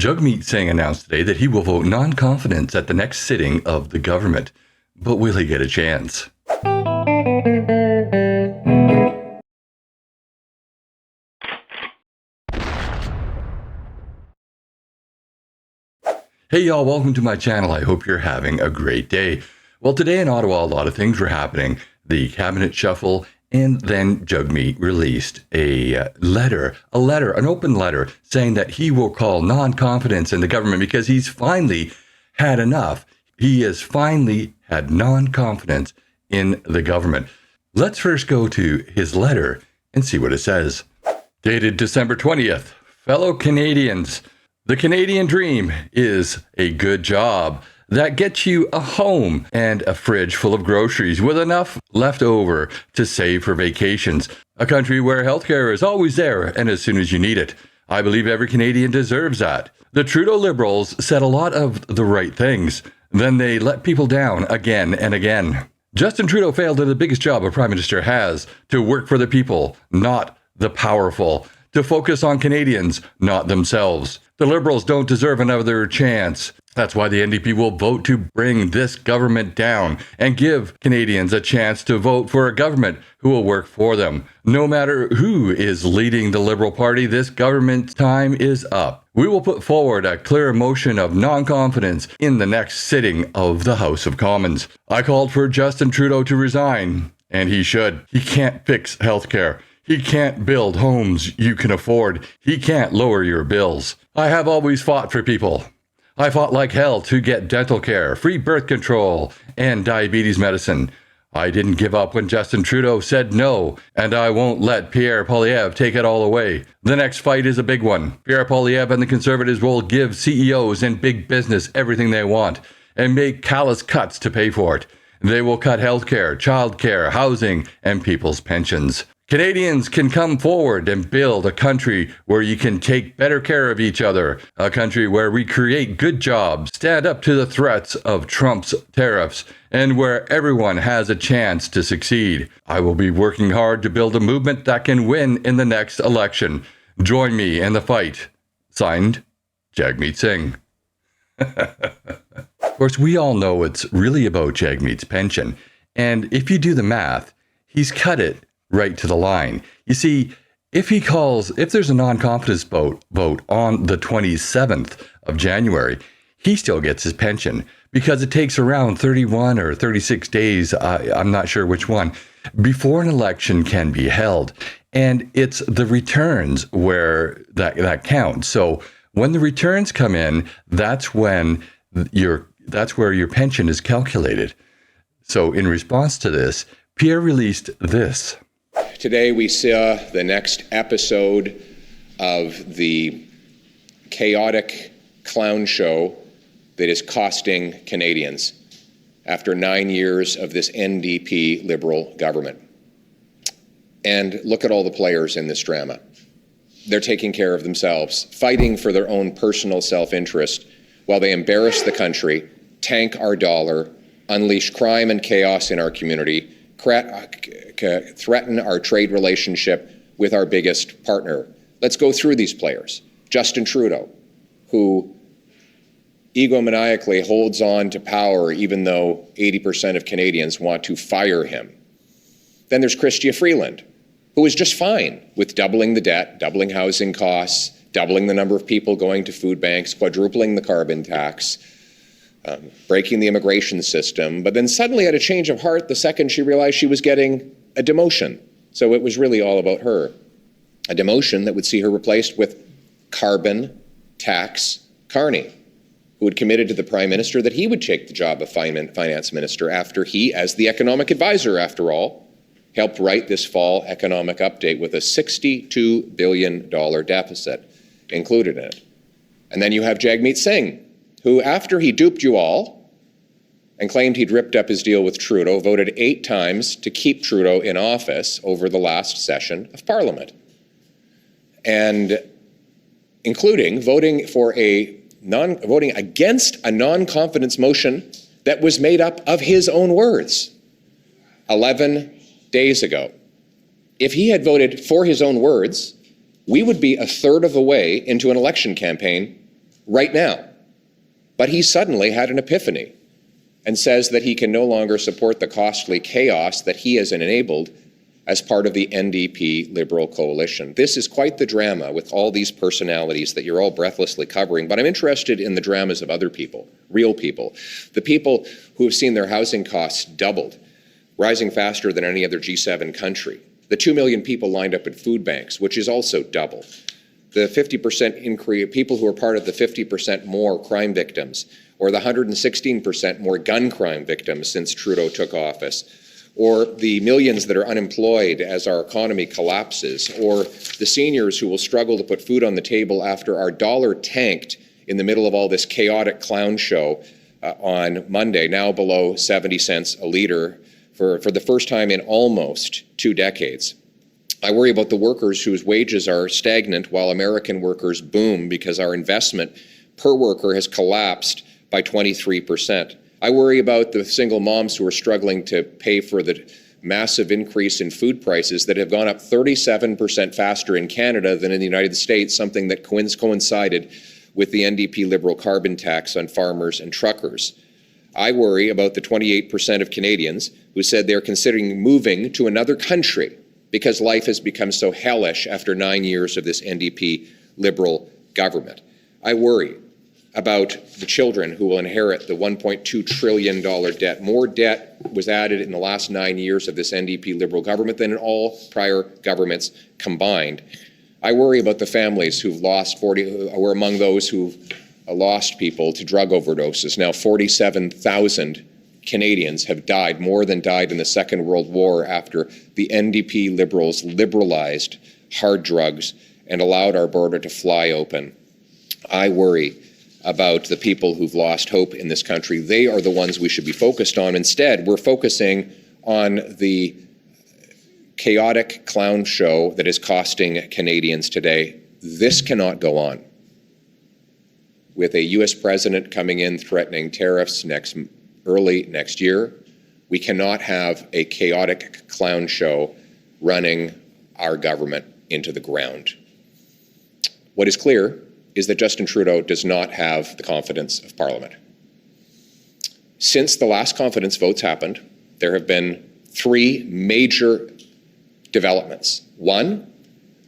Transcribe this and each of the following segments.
Jagmeet Singh announced today that he will vote non-confidence at the next sitting of the government. But will he get a chance? Hey y'all, welcome to my channel. I hope you're having a great day. Well, today in Ottawa, a lot of things were happening. The cabinet shuffle, and then Jagmeet released an open letter, saying that he will call non-confidence in the government because he's finally had enough. He has finally had non-confidence in the government. Let's first go to his letter and see what it says. Dated December 20th. Fellow Canadians, the Canadian dream is a good job that gets you a home and a fridge full of groceries with enough left over to save for vacations. A country where healthcare is always there and as soon as you need it. I believe every Canadian deserves that. The Trudeau Liberals said a lot of the right things. Then they let people down again and again. Justin Trudeau failed at the biggest job a prime minister has, to work for the people, not the powerful. To focus on Canadians, not themselves. The Liberals don't deserve another chance. That's why the NDP will vote to bring this government down and give Canadians a chance to vote for a government who will work for them. No matter who is leading the Liberal Party, this government's time is up. We will put forward a clear motion of non-confidence in the next sitting of the House of Commons. I called for Justin Trudeau to resign, and he should. He can't fix healthcare. He can't build homes you can afford. He can't lower your bills. I have always fought for people. I fought like hell to get dental care, free birth control, and diabetes medicine. I didn't give up when Justin Trudeau said no, and I won't let Pierre Poilievre take it all away. The next fight is a big one. Pierre Poilievre and the Conservatives will give CEOs and big business everything they want and make callous cuts to pay for it. They will cut healthcare, childcare, housing, and people's pensions. Canadians can come forward and build a country where you can take better care of each other, a country where we create good jobs, stand up to the threats of Trump's tariffs, and where everyone has a chance to succeed. I will be working hard to build a movement that can win in the next election. Join me in the fight. Signed, Jagmeet Singh. Of course, we all know it's really about Jagmeet's pension. And if you do the math, he's cut it right to the line. You see, if there's a non-confidence vote on the 27th of January, he still gets his pension because it takes around 31 or 36 days, I'm not sure which one, before an election can be held. And it's the returns where that counts. So when the returns come in, that's where your pension is calculated. So in response to this, Pierre released this. Today we saw the next episode of the chaotic clown show that is costing Canadians after 9 years of this NDP Liberal government. And look at all the players in this drama. They're taking care of themselves, fighting for their own personal self-interest while they embarrass the country, tank our dollar, unleash crime and chaos in our community, threaten our trade relationship with our biggest partner. Let's go through these players. Justin Trudeau, who egomaniacally holds on to power even though 80% of Canadians want to fire him. Then there's Chrystia Freeland, who is just fine with doubling the debt, doubling housing costs, doubling the number of people going to food banks, quadrupling the carbon tax, breaking the immigration system, but then suddenly had a change of heart the second she realized she was getting a demotion. So it was really all about her. A demotion that would see her replaced with carbon tax Carney, who had committed to the Prime Minister that he would take the job of Finance Minister after he, as the economic advisor after all, helped write this fall economic update with a $62 billion deficit included in it. And then you have Jagmeet Singh, who, after he duped you all and claimed he'd ripped up his deal with Trudeau, voted 8 times to keep Trudeau in office over the last session of Parliament, and including voting against a non-confidence motion that was made up of his own words 11 days ago. If he had voted for his own words, we would be a third of the way into an election campaign right now. But he suddenly had an epiphany and says that he can no longer support the costly chaos that he has enabled as part of the NDP Liberal coalition. This is quite the drama with all these personalities that you're all breathlessly covering, but I'm interested in the dramas of other people, real people, the people who have seen their housing costs doubled, rising faster than any other G7 country, the 2 million people lined up at food banks, which is also double, the 50% increase, people who are part of the 50% more crime victims, or the 116% more gun crime victims since Trudeau took office, or the millions that are unemployed as our economy collapses, or the seniors who will struggle to put food on the table after our dollar tanked in the middle of all this chaotic clown show on Monday, now below 70 cents a litre for the first time in almost 2 decades. I worry about the workers whose wages are stagnant while American workers boom because our investment per worker has collapsed by 23%. I worry about the single moms who are struggling to pay for the massive increase in food prices that have gone up 37% faster in Canada than in the United States, something that coincided with the NDP Liberal carbon tax on farmers and truckers. I worry about the 28% of Canadians who said they're considering moving to another country because life has become so hellish after 9 years of this NDP Liberal government. I worry about the children who will inherit the $1.2 trillion debt. More debt was added in the last 9 years of this NDP Liberal government than in all prior governments combined. I worry about the families who've lost were among those who've lost people to drug overdoses. Now 47,000 Canadians have died, more than died in the Second World War after the NDP Liberals liberalized hard drugs and allowed our border to fly open. I worry about the people who've lost hope in this country. They are the ones we should be focused on. Instead, we're focusing on the chaotic clown show that is costing Canadians today. This cannot go on. With a US president coming in threatening tariffs early next year, we cannot have a chaotic clown show running our government into the ground. What is clear is that Justin Trudeau does not have the confidence of Parliament. Since the last confidence votes happened, there have been 3 major developments. 1,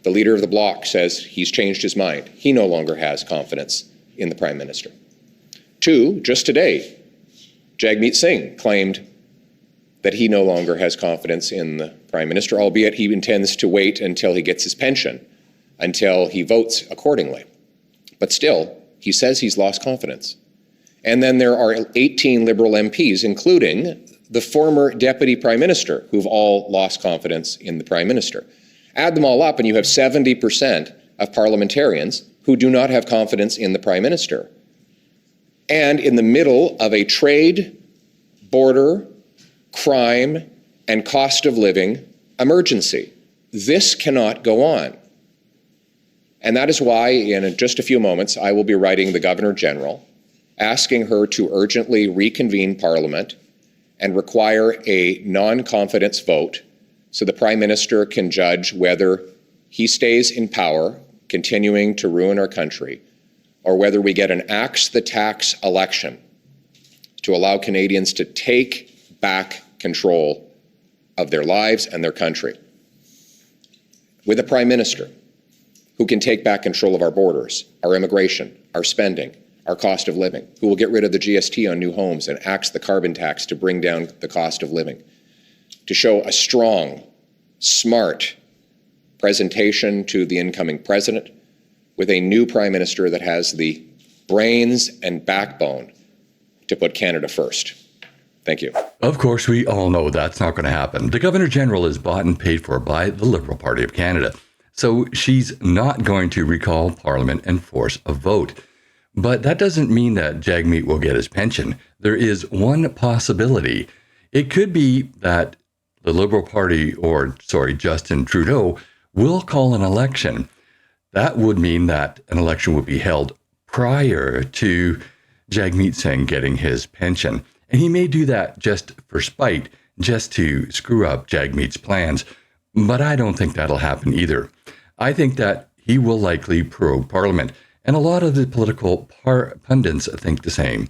the leader of the Bloc says he's changed his mind. He no longer has confidence in the Prime Minister. 2, just today, Jagmeet Singh claimed that he no longer has confidence in the Prime Minister, albeit he intends to wait until he gets his pension, until he votes accordingly. But still, he says he's lost confidence. And then there are 18 Liberal MPs, including the former Deputy Prime Minister, who've all lost confidence in the Prime Minister. Add them all up and you have 70% of parliamentarians who do not have confidence in the Prime Minister. And in the middle of a trade, border, crime, and cost of living emergency. This cannot go on. And that is why, in just a few moments, I will be writing the Governor General, asking her to urgently reconvene Parliament and require a non-confidence vote so the Prime Minister can judge whether he stays in power, continuing to ruin our country, or whether we get an axe the tax election to allow Canadians to take back control of their lives and their country. With a Prime Minister who can take back control of our borders, our immigration, our spending, our cost of living, who will get rid of the GST on new homes and axe the carbon tax to bring down the cost of living, to show a strong, smart presentation to the incoming president with a new Prime Minister that has the brains and backbone to put Canada first. Thank you. Of course, we all know that's not going to happen. The Governor General is bought and paid for by the Liberal Party of Canada. So she's not going to recall Parliament and force a vote. But that doesn't mean that Jagmeet will get his pension. There is one possibility. It could be that the Liberal Party, Justin Trudeau, will call an election. That would mean that an election would be held prior to Jagmeet Singh getting his pension. And he may do that just for spite, just to screw up Jagmeet's plans. But I don't think that'll happen either. I think that he will likely probe Parliament And a lot of the political pundits think the same.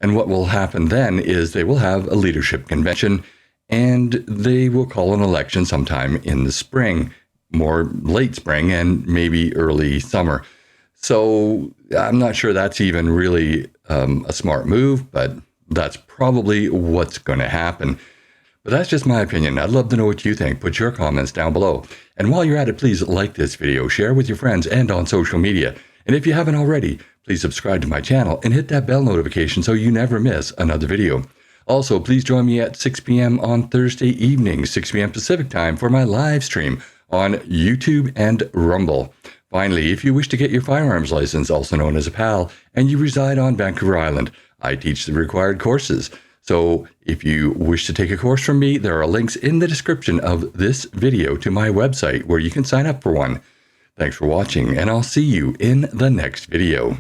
And what will happen then is they will have a leadership convention and they will call an election sometime in the spring, more late spring and maybe early summer. So I'm not sure that's even really a smart move, but that's probably what's going to happen. But that's just my opinion. I'd love to know what you think. Put your comments down below. And while you're at it, please like this video, share with your friends and on social media. And if you haven't already, please subscribe to my channel and hit that bell notification so you never miss another video. Also, please join me at 6 p.m. on Thursday evening, 6 p.m. Pacific time for my live stream on YouTube and Rumble. Finally, if you wish to get your firearms license, also known as a PAL, and you reside on Vancouver Island, I teach the required courses. So if you wish to take a course from me, there are links in the description of this video to my website where you can sign up for one. Thanks for watching, and I'll see you in the next video.